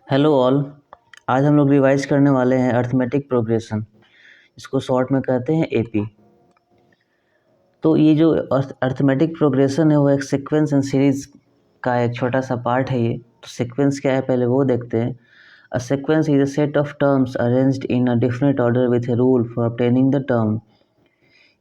Hello all. आज हम लोग रिवाइज करने वाले हैं अर्थमेटिक प्रोग्रेशन, इसको शॉर्ट में कहते हैं एपी। तो ये जो अर्थमेटिक प्रोग्रेशन है वो एक सीक्वेंस एंड सीरीज का एक छोटा सा पार्ट है। ये तो सीक्वेंस क्या है पहले वो देखते हैं। A sequence is a set of terms arranged in a different order with a rule for obtaining the term.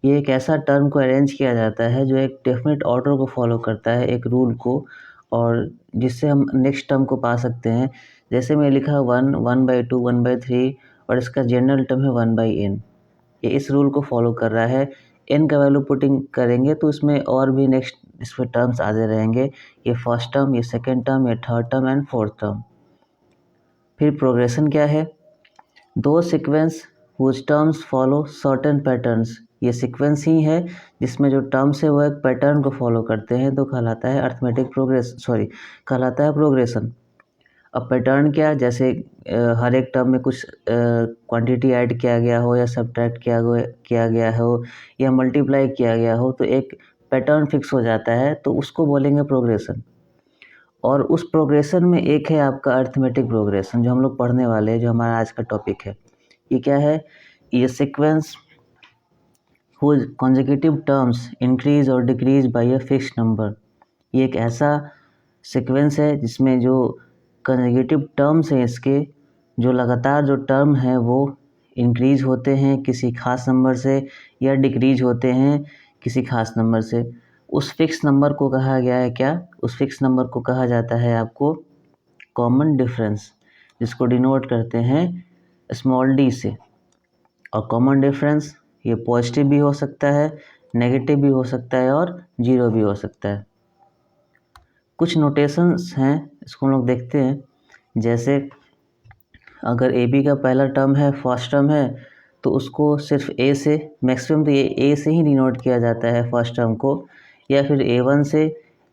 ये एक ऐसा टर्म को अरेंज किया जाता है जो एक डेफिनेट ऑर्डर को फॉलो करता है, एक रूल को, और जिससे हम नेक्स्ट टर्म को पा सकते हैं। जैसे मैं लिखा 1/2 1/3 और इसका जनरल टर्म है 1/n। ये इस रूल को फॉलो कर रहा है। n का वैल्यू पुटिंग करेंगे तो इसमें और भी नेक्स्ट इसमें टर्म्स आते रहेंगे। ये फर्स्ट टर्म, ये सेकेंड टर्म, ये third term and fourth term. फिर प्रोग्रेशन क्या है? दो sequence whose terms follow certain patterns। ये सीक्वेंस ही है जिसमें जो टर्म्स है वो एक पैटर्न को फॉलो करते हैं, तो कहलाता है अर्थमेटिक कहलाता है प्रोग्रेशन। अब पैटर्न क्या, जैसे हर एक टर्म में कुछ क्वांटिटी ऐड किया गया हो या सब्ट्रैक्ट किया गया हो या मल्टीप्लाई किया गया हो, तो एक पैटर्न फिक्स हो जाता है, तो उसको बोलेंगे प्रोग्रेशन। और उस प्रोग्रेशन में एक है आपका अर्थमेटिक प्रोग्रेशन जो हम लोग पढ़ने वाले हैं, जो हमारा आज का टॉपिक है। ये क्या है? ये sequence whose consecutive terms increase or decrease by a fixed number। ये एक ऐसा सीक्वेंस है जिसमें जो कंसेक्यूटिव टर्म्स हैं इसके, जो लगातार जो टर्म है वो इंक्रीज होते हैं किसी खास नंबर से या डिक्रीज होते हैं किसी खास नंबर से। उस फिक्स नंबर को कहा गया है क्या? उस फिक्स नंबर को कहा जाता है आपको कॉमन डिफरेंस, जिसको डिनोट करते हैं स्मॉल डी से। और कॉमन डिफरेंस ये पॉजिटिव भी हो सकता है, नेगेटिव भी हो सकता है और जीरो भी हो सकता है। कुछ नोटेशंस हैं, इसको हम लोग देखते हैं। जैसे अगर ए बी का पहला टर्म है, फर्स्ट टर्म है, तो उसको सिर्फ ए से, मैक्सिमम तो ये ए से ही डिनोट किया जाता है फर्स्ट टर्म को, या फिर A1 से,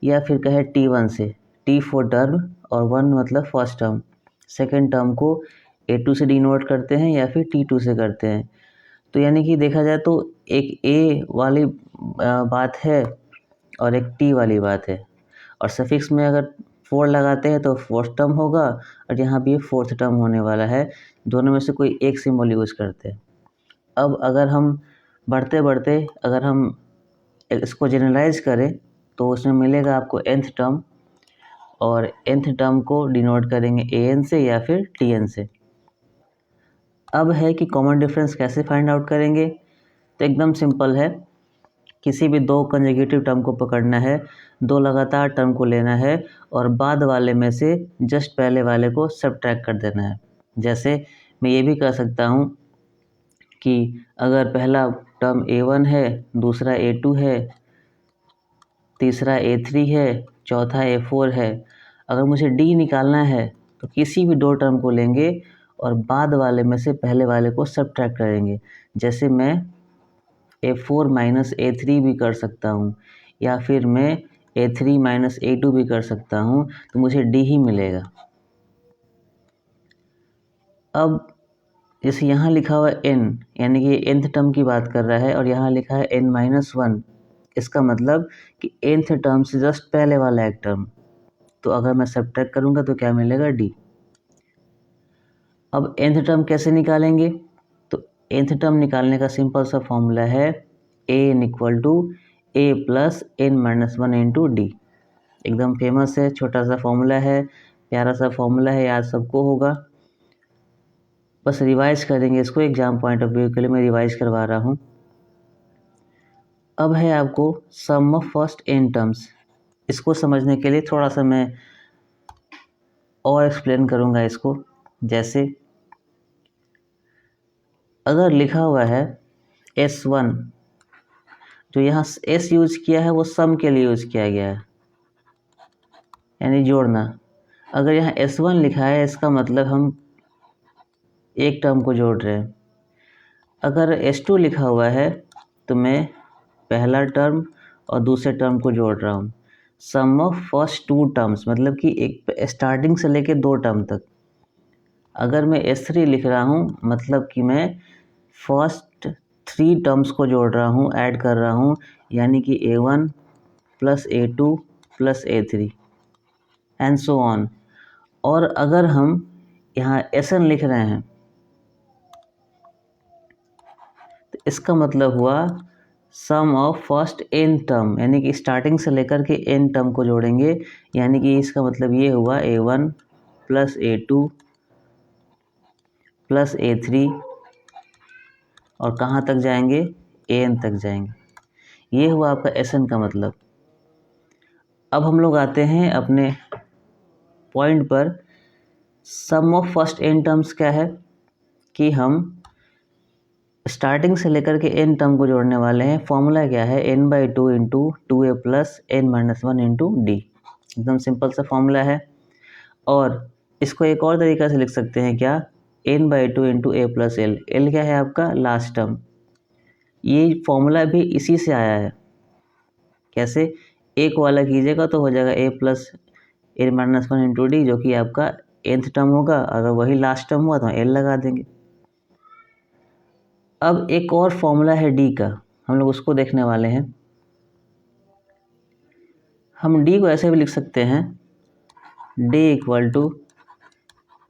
या फिर कहे T1 से। T फॉर टर्म और 1 मतलब फर्स्ट टर्म। सेकेंड टर्म को A2 से डिनोट करते हैं या फिर T2 से करते हैं। तो यानी कि देखा जाए तो एक ए वाली बात है और एक टी वाली बात है, और सफिक्स में अगर 4 लगाते हैं तो फोर्थ टर्म होगा, और यहाँ भी फोर्थ टर्म होने वाला है। दोनों में से कोई एक सिंबल यूज करते हैं। अब अगर हम बढ़ते बढ़ते अगर हम इसको जनरलाइज करें तो उसमें मिलेगा आपको nth टर्म, और nth टर्म को डिनोट करेंगे an से या फिर tn से। अब है कि कॉमन डिफरेंस कैसे फाइंड आउट करेंगे? तो एकदम सिंपल है। किसी भी दो कंसेक्यूटिव टर्म को पकड़ना है, दो लगातार टर्म को लेना है और बाद वाले में से जस्ट पहले वाले को सब्ट्रैक्ट कर देना है। जैसे मैं ये भी कह सकता हूँ कि अगर पहला टर्म A1 है, दूसरा A2 है, तीसरा A3 है, चौथा A4 है, अगर मुझे D निकालना है तो किसी भी दो टर्म को लेंगे और बाद वाले में से पहले वाले को सब्ट्रैक्ट करेंगे। जैसे मैं A4 माइनस A3 भी कर सकता हूँ, या फिर मैं A3 माइनस A2 भी कर सकता हूँ, तो मुझे D ही मिलेगा। अब जैसे यहाँ लिखा हुआ n, यानी कि nth टर्म की बात कर रहा है, और यहाँ लिखा है n-1, इसका मतलब कि nth टर्म से जस्ट पहले वाला एक टर्म। तो अगर मैं सब्ट्रैक्ट करूँगा तो क्या मिलेगा? D। अब nth टर्म कैसे निकालेंगे? तो nth टर्म निकालने का सिंपल सा फॉर्मूला है n equal to a plus n-1 into D. एकदम फेमस है, छोटा सा फॉर्मूला है, प्यारा सा फॉर्मूला है, याद सबको होगा। बस रिवाइज करेंगे इसको, एग्जाम पॉइंट ऑफ व्यू के लिए मैं रिवाइज करवा रहा हूँ। अब है आपको सम ऑफ फर्स्ट n टर्म्स। इसको समझने के लिए थोड़ा सा मैं और एक्सप्लेन करूँगा इसको। जैसे अगर लिखा हुआ है S1, जो यहाँ S यूज किया है वो सम के लिए यूज किया गया है, यानी जोड़ना। अगर यहाँ S1 लिखा है इसका मतलब हम एक टर्म को जोड़ रहे हैं। अगर S2 लिखा हुआ है तो मैं पहला टर्म और दूसरे टर्म को जोड़ रहा हूँ। सम ऑफ फर्स्ट टू टर्म्स मतलब कि एक स्टार्टिंग से लेके दो टर्म तक। अगर मैं S3 लिख रहा हूँ मतलब कि मैं फर्स्ट 3 टर्म्स को जोड़ रहा हूँ, ऐड कर रहा हूँ, यानी कि A1 plus A2 plus A3 and so on. और अगर हम यहाँ Sn लिख रहे हैं, तो इसका मतलब हुआ सम ऑफ फर्स्ट n टर्म, यानी कि स्टार्टिंग से लेकर के n टर्म को जोड़ेंगे, यानी कि इसका मतलब ये हुआ A1 plus A2 plus A3 और कहाँ तक जाएंगे, An तक जाएंगे। ये हुआ आपका Sn का मतलब। अब हम लोग आते हैं अपने पॉइंट पर। सम ऑफ फर्स्ट n टर्म्स क्या है कि हम स्टार्टिंग से लेकर के n टर्म को जोड़ने वाले हैं। फॉर्मूला क्या है, n/2 into 2a plus n-1 into D. एकदम सिंपल सा फॉर्मूला है। और इसको एक और तरीक़ा से लिख सकते हैं क्या, n/2 into a plus l। l क्या है आपका, लास्ट टर्म। ये फॉर्मूला भी इसी से आया है। कैसे, a को अलग कीजिएगा तो हो जाएगा a plus n-1 into D, जो कि आपका nth टर्म होगा। अगर वही लास्ट टर्म हुआ तो l लगा देंगे। अब एक और फॉर्मूला है d का, हम लोग उसको देखने वाले हैं। हम d को ऐसे भी लिख सकते हैं, d equal to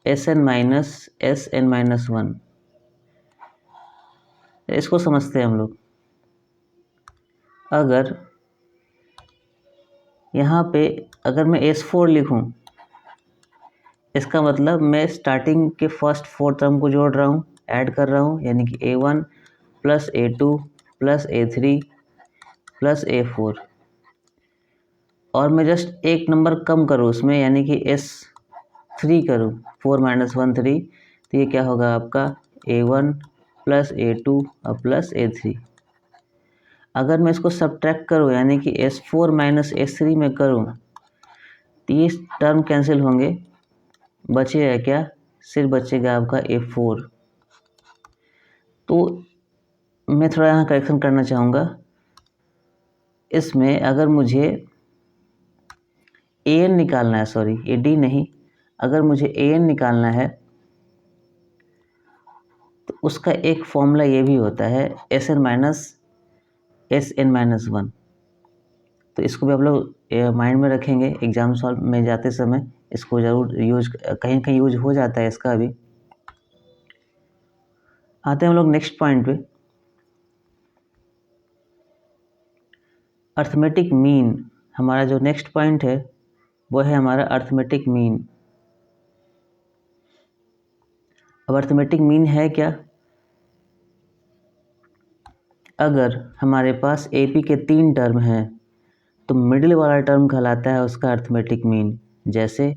Sn minus Sn-1। इसको समझते हैं हम लोग। अगर यहाँ पे अगर मैं S4 लिखूँ, इसका मतलब मैं स्टार्टिंग के फर्स्ट 4 टर्म को जोड़ रहा हूँ, ऐड कर रहा हूँ, यानी कि A1 plus A2 plus A3 plus A4, और मैं जस्ट एक नंबर कम करूँ उसमें, यानी कि S3 करूँ, 4 माइनस 1 3, तो ये क्या होगा आपका A1 प्लस A2 और प्लस A3। अगर मैं इसको सब्ट्रैक्ट करूँ, यानी कि S4 माइनस S3 में करूँ, तो ये टर्म कैंसिल होंगे, बचेगा क्या, सिर्फ बचेगा आपका A4। तो मैं थोड़ा यहाँ करेक्शन करना चाहूँगा। इसमें अगर मुझे An निकालना है, सॉरी ये D नहीं, अगर मुझे An निकालना है तो उसका एक फॉर्मूला ये भी होता है, Sn माइनस Sn-1। तो इसको भी आप लोग माइंड में रखेंगे, एग्जाम सॉल्व में जाते समय इसको ज़रूर यूज, कहीं कहीं यूज हो जाता है इसका भी। आते हैं हम लोग नेक्स्ट पॉइंट पे। अर्थमेटिक मीन, हमारा जो नेक्स्ट पॉइंट है वो है हमारा अर्थमेटिक मीन। अब अर्थमेटिक मीन है क्या, अगर हमारे पास AP के 3 टर्म हैं तो मिडिल वाला टर्म कहलाता है उसका अर्थमेटिक मीन। जैसे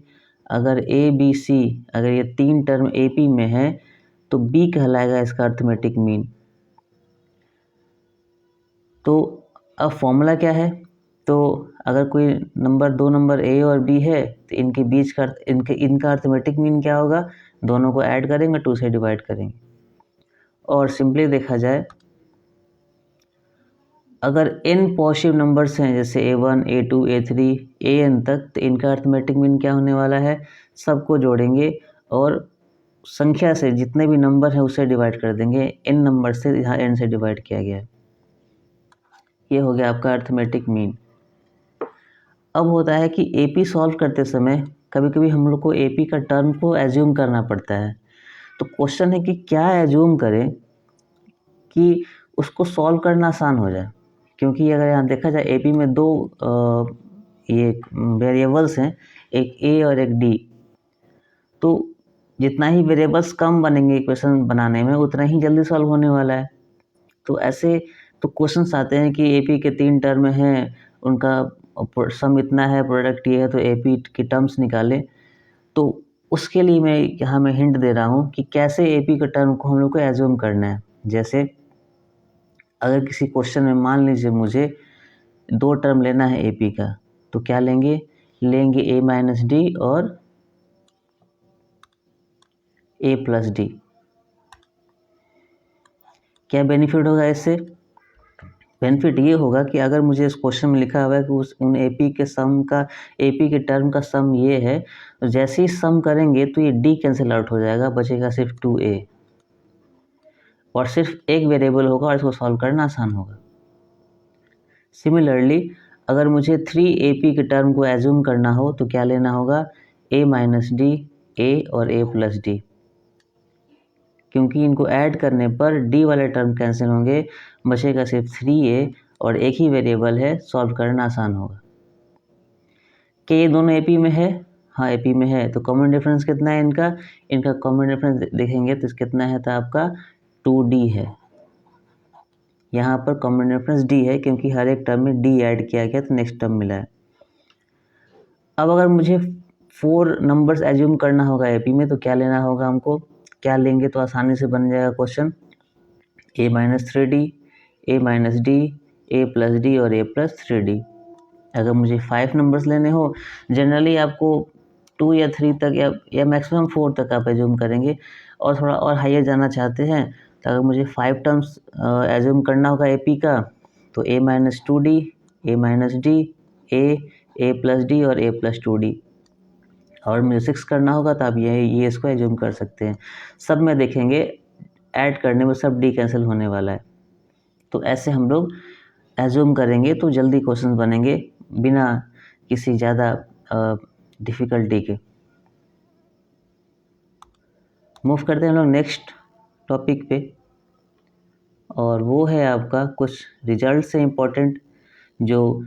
अगर ABC, अगर ये 3 टर्म AP में है तो B कहलाएगा इसका अर्थमेटिक मीन। तो अब फॉर्मूला क्या है, तो अगर कोई नंबर, 2 नंबर A और B है तो इनके बीच का इनका अर्थमेटिक मीन क्या होगा, दोनों को ऐड करेंगे, 2 से डिवाइड करेंगे। और सिंपली देखा जाए, अगर n पॉजिटिव नंबर्स हैं जैसे A1 A2 A3 An तक, तो इनका अर्थमेटिक मीन क्या होने वाला है, सबको जोड़ेंगे और संख्या से जितने भी नंबर हैं उसे डिवाइड कर देंगे। n नंबर से यहाँ n से डिवाइड किया गया है। ये हो गया आपका अर्थमेटिक मीन। अब होता है कि AP सॉल्व करते समय कभी कभी हम लोग को AP का टर्म को एज्यूम करना पड़ता है। तो क्वेश्चन है कि क्या एज्यूम करें कि उसको सॉल्व करना आसान हो जाए, क्योंकि अगर यहाँ देखा जाए AP में 2 ये वेरिएबल्स हैं, एक A और एक D। तो जितना ही वेरिएबल्स कम बनेंगे इक्वेशन बनाने में, उतना ही जल्दी सॉल्व होने वाला है। तो ऐसे तो क्वेश्चंस आते हैं कि AP के 3 टर्म हैं, उनका सम इतना है, प्रोडक्ट ये है, तो AP की टर्म्स निकालें। तो उसके लिए मैं यहाँ मैं हिंट दे रहा हूँ कि कैसे AP के टर्म को हम लोग को एज्यूम करना है। जैसे अगर किसी क्वेश्चन में मान लीजिए मुझे 2 टर्म लेना है AP का, तो क्या लेंगे, A माइनस D और A प्लस D। क्या बेनिफिट होगा इससे, बेनिफिट ये होगा कि अगर मुझे इस क्वेश्चन में लिखा हुआ है कि उन AP के टर्म का सम ये है, तो जैसे ही सम करेंगे तो ये D कैंसिल आउट हो जाएगा, बचेगा सिर्फ 2A, और सिर्फ एक वेरिएबल होगा और इसको सॉल्व करना आसान होगा। सिमिलरली अगर मुझे 3AP के टर्म को एज्यूम करना हो तो क्या लेना होगा, A माइनस D ए और ए प्लस डी, क्योंकि इनको ऐड करने पर डी वाले टर्म कैंसिल होंगे, बचेगा सिर्फ 3a और एक ही वेरिएबल है, सॉल्व करना आसान होगा। क्या ये दोनों एपी में है? हाँ एपी में है। तो कॉमन डिफरेंस कितना है इनका कॉमन डिफरेंस देखेंगे तो कितना है, तो आपका 2d है। यहाँ पर कॉमन डिफरेंस d है क्योंकि हर एक टर्म में d ऐड किया गया तो नेक्स्ट टर्म मिला है। अब अगर मुझे 4 नंबर्स एज्यूम करना होगा एपी में तो क्या लेना होगा हमको, क्या लेंगे तो आसानी से बन जाएगा question, a minus 3d, a minus D, a plus D और a प्लस 3d। अगर मुझे 5 नंबर्स लेने हो, जनरली आपको 2 या 3 तक या मैक्सिमम 4 तक आप एज्यूम करेंगे, और थोड़ा और हाइयर जाना चाहते हैं तो अगर मुझे 5 टर्म्स एज्यूम करना होगा एपी का तो a minus 2d, a minus D, a plus D और a प्लस 2d। और मुझे 6 करना होगा तो आप ये इसको एज्यूम कर सकते हैं। सब में देखेंगे ऐड करने में सब डी कैंसिल होने वाला है, तो ऐसे हम लोग एज्यूम करेंगे तो जल्दी क्वेश्चन बनेंगे बिना किसी ज़्यादा डिफ़िकल्टी के। मूव करते हैं हम लोग नेक्स्ट टॉपिक पे, और वो है आपका कुछ रिजल्ट से इम्पोर्टेंट जो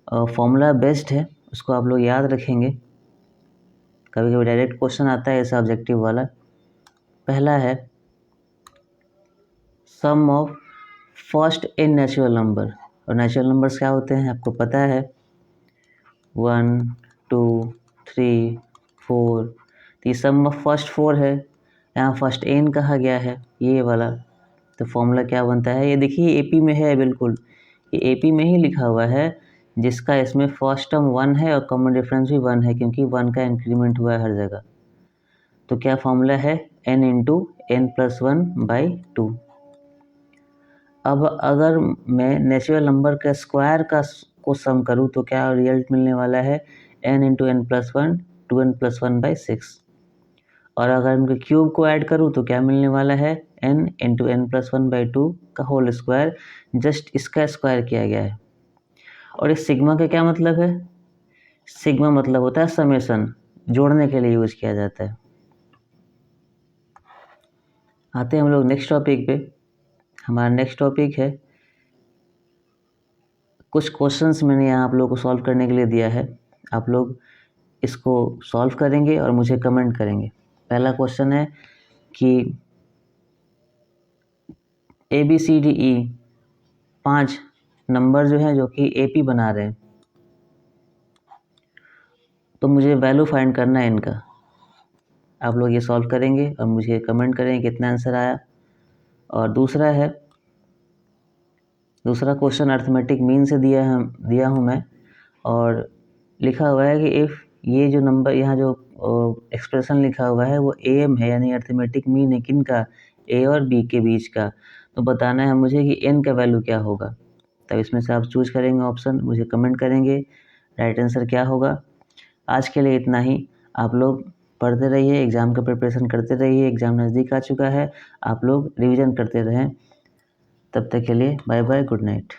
फॉर्मूला बेस्ड है, उसको आप लोग याद रखेंगे। कभी कभी डायरेक्ट क्वेश्चन आता है ऐसा ऑब्जेक्टिव वाला। पहला है sum of first n natural number, और नेचुरल नंबर्स क्या होते हैं आपको पता है, 1 2 3 4। तो ये सम ऑफ फर्स्ट 4 है, यहाँ फर्स्ट एन कहा गया है ये वाला। तो फॉर्मूला क्या बनता है, ये देखिए एपी में है, बिल्कुल ये एपी में ही लिखा हुआ है, जिसका इसमें फर्स्ट टर्म 1 है और कॉमन डिफरेंस भी 1 है क्योंकि 1 का इंक्रीमेंट हुआ है हर जगह। तो क्या फॉर्मूला है, n इंटू एन प्लस 1/2। अब अगर मैं नेचुरल नंबर का स्क्वायर को सम करूँ तो क्या रिजल्ट मिलने वाला है, n into N plus 1, 2n plus 1/6। और अगर इनके क्यूब को ऐड करूँ तो क्या मिलने वाला है, n इंटू एन प्लस 1/2 का होल स्क्वायर, जस्ट इसका स्क्वायर किया गया है। और इस सिग्मा का क्या मतलब है, सिग्मा मतलब होता है समेशन, जोड़ने के लिए यूज किया जाता है। आते हैं हम लोग नेक्स्ट टॉपिक पे। हमारा नेक्स्ट टॉपिक है, कुछ क्वेश्चंस मैंने यहाँ आप लोगों को सॉल्व करने के लिए दिया है, आप लोग इसको सॉल्व करेंगे और मुझे कमेंट करेंगे। पहला क्वेश्चन है कि ABCDE 5 नंबर जो हैं जो कि AP बना रहे हैं, तो मुझे वैल्यू फाइंड करना है इनका। आप लोग ये सॉल्व करेंगे और मुझे कमेंट करेंगे कितना आंसर आया। और दूसरा क्वेश्चन अर्थमेटिक मीन से दिया हूँ मैं, और लिखा हुआ है कि इफ़ ये जो नंबर यहाँ जो एक्सप्रेशन लिखा हुआ है वो AM है, यानी अर्थमेटिक मीन है किनका, A और B के बीच का, तो बताना है मुझे कि n का वैल्यू क्या होगा। तब इसमें से आप चूज करेंगे ऑप्शन, मुझे कमेंट करेंगे राइट आंसर क्या होगा। आज के लिए इतना ही। आप लोग पढ़ते रहिए, एग्ज़ाम का प्रिपरेशन करते रहिए, एग्ज़ाम नज़दीक आ चुका है, आप लोग रिवीजन करते रहें। तब तक के लिए बाय बाय, गुड नाइट।